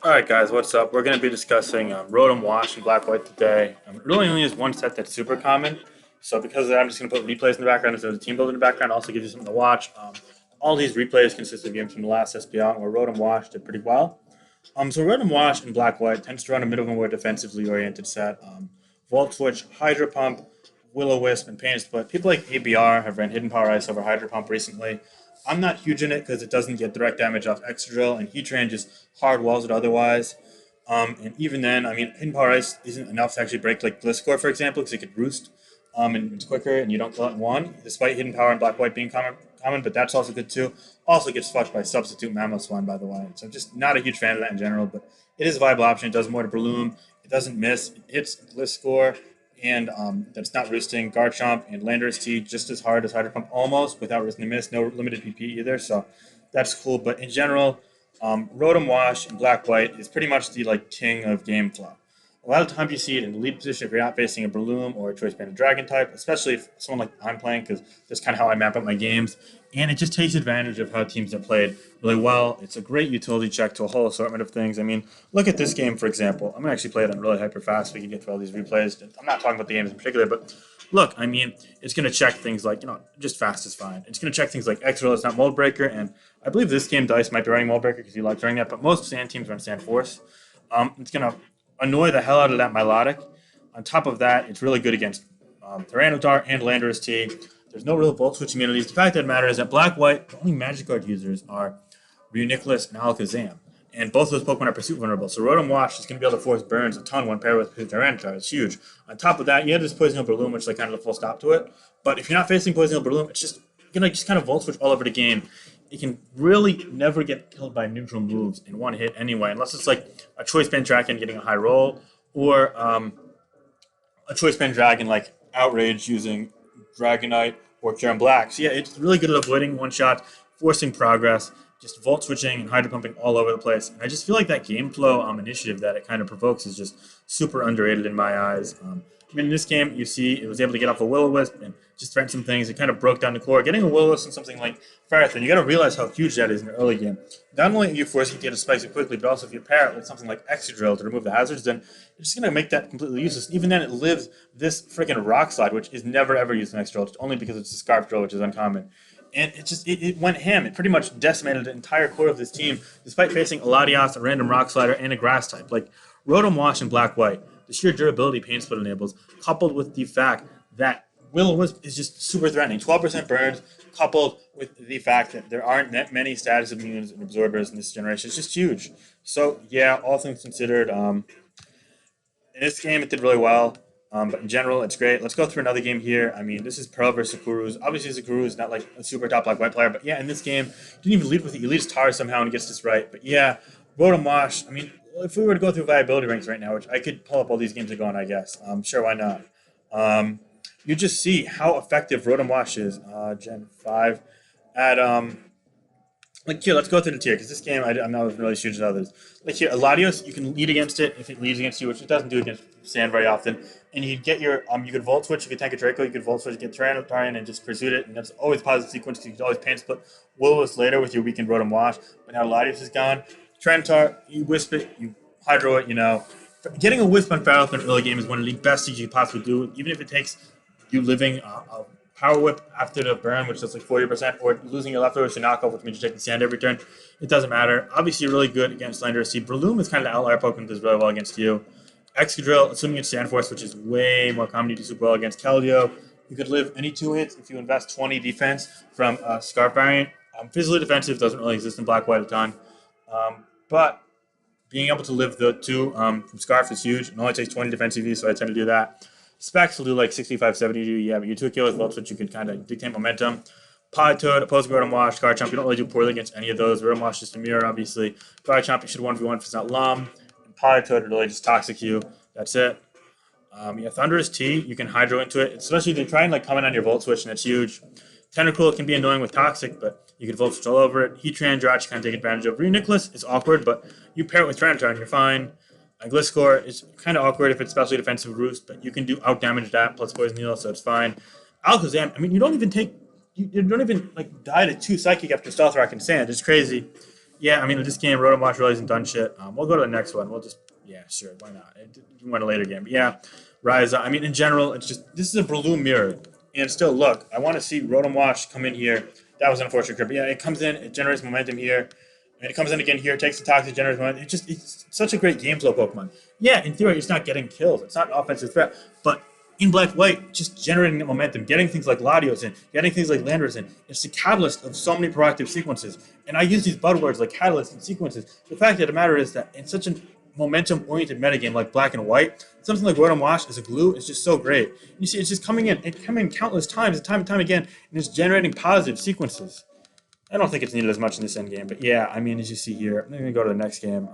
Alright guys, what's up? We're going to be discussing Rotom-Wash and Black-White today. It really only is one set that's super common, so because of that I'm just going to put replays in the background instead of the team builder in the background. Also gives you something to watch. All these replays consist of games from the last SPL where Rotom-Wash did pretty well. So Rotom-Wash and Black-White tends to run a middle and more defensively oriented set. Volt Switch, Hydro Pump, Will-O-Wisp, and Pain Split. People like ABR have ran Hidden Power Ice over Hydro Pump recently. I'm not huge in it because it doesn't get direct damage off Extra Drill, and Heatran just hard walls it otherwise. And even then, I mean, Hidden Power Ice isn't enough to actually break like Gliscor, for example, because it could roost, and it's quicker, and you don't kill it in one, despite Hidden Power and Black White being common, but that's also good too. Also gets fucked by Substitute Mamoswine, by the way. So just not a huge fan of that in general, but it is a viable option. It does more to Breloom. It doesn't miss. It hits Gliscor, and that's not roosting. Garchomp and Landorus T just as hard as Hydro Pump almost without risking a miss. No limited PP either, so that's cool. But in general, Rotom Wash and Black White is pretty much the like king of game flow. A lot of times you see it in the lead position if you're not facing a Breloom or a Choice Band Dragon type, especially if someone like I'm playing, because that's kind of how I map out my games. And it just takes advantage of how teams are played really well. It's a great utility check to a whole assortment of things. I mean, look at this game, for example. I'm going to actually play it on really hyper fast so we can get to all these replays. I'm not talking about the games in particular, but look, I mean, it's going to check things like, just fast is fine. It's going to check things like X-Roll is not Mold Breaker, and I believe this game Dice might be running Mold Breaker because he likes running that, but most Sand teams run Sand Force. It's going to annoy the hell out of that Milotic. On top of that, it's really good against Tyranitar and Landorus T. There's no real Volt Switch immunities. The fact that matters is that Black-White, the only Magic Guard users are Reuniclus and Alakazam. And both of those Pokemon are Pursuit vulnerable. So Rotom Wash is going to be able to force Burns a ton when paired with Tyranitar. It's huge. On top of that, you have this Poison Breloom, which is like kind of a full stop to it. But if you're not facing Poison Breloom, it's just going to just kind of Volt Switch all over the game. It can really never get killed by neutral moves in one hit anyway, unless it's like a Choice Band Dragon getting a high roll, or a Choice Band Dragon like Outrage using Dragonite or Kieran Black. So yeah, it's really good at avoiding one shot, forcing progress, just Volt Switching and Hydro Pumping all over the place. And I just feel like that game flow initiative that it kind of provokes is just super underrated in my eyes. I mean, in this game, you see it was able to get off a Will-O-Wisp and just threaten some things. It kind of broke down the core. Getting a Will-O-Wisp and something like Ferrothorn, you got to realize how huge that is in the early game. Not only are you forcing it to get a spike so quickly, but also if you pair it with something like Excadrill to remove the hazards, then it's just going to make that completely useless. Even then, it lives this freaking Rock Slide, which is never ever used in Excadrill, only because it's a Scarf Drill, which is uncommon. And it went ham. It pretty much decimated the entire core of this team, despite facing a Latias, a random Rock Slider, and a Grass type. Like Rotom Wash and Black White, the sheer durability Pain Split enables, coupled with the fact that Will-O-Wisp is just super threatening. 12% burns, coupled with the fact that there aren't that many status immunes and absorbers in this generation. It's just huge. So, yeah, all things considered, in this game, it did really well. But in general, it's great. Let's go through another game here. I mean, this is Pearl versus Sakuru's. Obviously, Sakuru is not like a super top like white player, but yeah, in this game, didn't even lead with it. He leads Tar somehow and gets this right. But yeah, Rotom Wash. I mean, if we were to go through viability ranks right now, which I could pull up all these games and go on, I guess. Sure, why not? You just see how effective Rotom Wash is. Gen 5 at like here, let's go through the tier because this game I'm not really huge as others. Like here, Latios, you can lead against it if it leads against you, which it doesn't do against Sand very often. And you get your you could Volt Switch, you could tank a Draco, you could Volt Switch, get Tyranitar and just pursue it, and that's always positive sequence. You could always Pain Split Will-O-Wisp later with your weakened Rotom Wash, but now Latios is gone. Tyranitar, you Wisp it, you Hydro it, Getting a Wisp on Farrell in early game is one of the best things you could possibly do, even if it takes you living a Power Whip after the burn, which does like 40%, or losing your leftovers to knockoff, which means you're taking sand every turn. It doesn't matter. Obviously, you're really good against Landorus T. Breloom is kind of the outlier Pokemon that does really well against you. Excadrill, assuming it's Sand Force, which is way more common, you do super well against Keldeo. You could live any 2 hits if you invest 20 defense from Scarf variant. Physically defensive doesn't really exist in Black White a ton. But being able to live the two from Scarf is huge. It only takes 20 defensive use, so I tend to do that. Specs will do like 65, 70 to you. Yeah, but you 2 kills, well, which you can kind of dictate momentum. Pod-Toad, opposing Rotom Wash, Garchomp, you don't really do poorly against any of those. Rotom Wash is just a mirror, obviously. Garchomp, you should 1v1 if it's not Lum. And Pod-Toad really just toxic you. That's it. Yeah, Thunderous T, you can Hydro into it, especially if you try and like come in on your Volt Switch, and it's huge. Tentacruel can be annoying with Toxic, but you can Volt Switch all over it. Heatran, Dratch, you kind of take advantage of. Reuniclus is awkward, but you pair it with Tyranitar and you're fine. Gliscor is kind of awkward if it's especially defensive roost, but you can do out damage that plus poison heal, so it's fine. Alakazam, I mean, you don't even like die to 2 psychic after Stealth Rock and Sand. It's crazy. yeah, I mean, this game, Rotom-Wash really hasn't done shit. We'll go to the next one. We'll just, yeah, sure, why not? We want a later game. But yeah, Ryza, I mean, in general, it's just, this is a balloon mirror. And still, look, I want to see Rotom-Wash come in here. That was an unfortunate crit. But yeah, it comes in, it generates momentum here. And it comes in again here, takes the toxic, generates momentum. It's such a great game flow Pokemon. Yeah, in theory, it's not getting kills. It's not an offensive threat. But in Black White, just generating that momentum, getting things like Latios in, getting things like Landers in, it's the catalyst of so many proactive sequences. And I use these buzzwords like catalyst and sequences. The fact of the matter is that in such a momentum-oriented metagame like Black and White, something like Rotom-Wash as a glue is just so great. You see, it's just coming in and coming countless times, and time again, and it's generating positive sequences. I don't think it's needed as much in this end game, but yeah, I mean, as you see here, I'm going to go to the next game.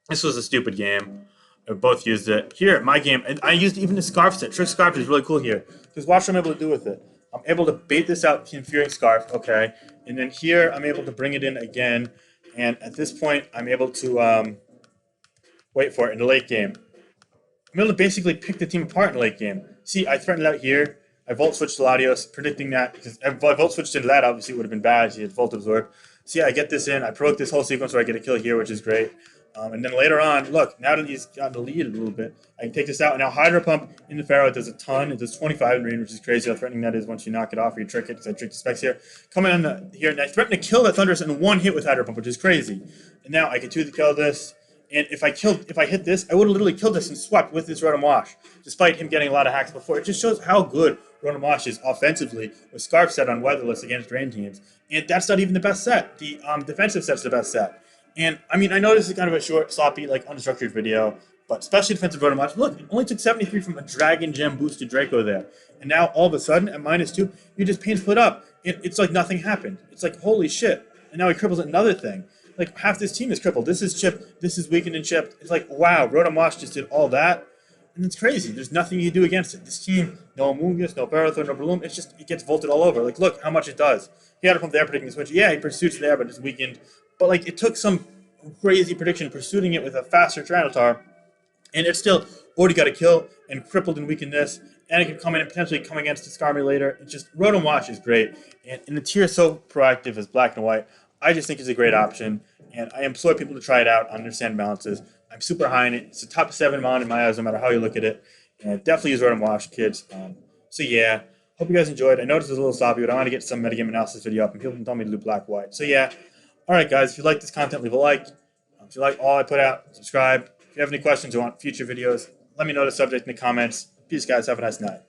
This was a stupid game. We both used it. Here, my game, and I used even the Scarf set. Trick Scarf is really cool here. Because watch what I'm able to do with it. I'm able to bait this out to Infuriating Scarf, okay. And then here, I'm able to bring it in again. And at this point, I'm able to, wait for it, in the late game. I'm able to basically pick the team apart in the late game. See, I threatened it out here. I Volt Switched to Latios, predicting that, because if I Volt Switched into that, obviously it would have been bad. He had Volt Absorb. So yeah, I get this in. I provoke this whole sequence where I get a kill here, which is great. And then later on, look, now that he's gotten the lead a little bit, I can take this out. And now Hydro Pump in the Pharaoh, it does a ton. It does 25 in range, which is crazy how threatening that is once you knock it off or you trick it, because I tricked the specs here. Coming on here, and I threaten to kill that Thunderous in one hit with Hydro Pump, which is crazy. And now I can 2 to kill this. And if I hit this, I would have literally killed this and swept with this Rotom-Wash, despite him getting a lot of hacks before. It just shows how good Rotom-Wash is offensively with Scarf set on Weatherless against Drain teams. And that's not even the best set. The defensive set's the best set. And, I mean, I know this is kind of a short, sloppy, like, unstructured video, but especially defensive Rotom-Wash. Look, it only took 73 from a Dragon Gem boosted Draco there. And now, all of a sudden, at -2, you just pain split up. It's like nothing happened. It's like, holy shit. And now he cripples another thing. Like, half this team is crippled. This is chipped. This is weakened and chipped. It's like, wow, Rotom-Wash just did all that. And it's crazy. There's nothing you can do against it. This team, no Amoonguss, no Barrothorn, no Breloom. It's just, it gets volted all over. Like, look how much it does. He had it from there predicting the switch. Yeah, he pursues there, but it's weakened. But, like, it took some crazy prediction pursuing it with a faster Tyranitar. And it's still already got a kill and crippled and weakened this. And it can come in and potentially come against the Skarmory later. It's just, Rotom-Wash is great. And in the tier so proactive as Black and White, I just think it's a great option. And I implore people to try it out, understand balances. I'm super high in it. It's a top 7 mon in my eyes, no matter how you look at it. And definitely use Rotom-Wash, kids. So yeah, hope you guys enjoyed. I know this was a little sloppy, but I want to get some metagame analysis video up, and people can tell me to do Black-White. So yeah, all right, guys, if you like this content, leave a like. If you like all I put out, subscribe. If you have any questions or want future videos, let me know the subject in the comments. Peace, guys. Have a nice night.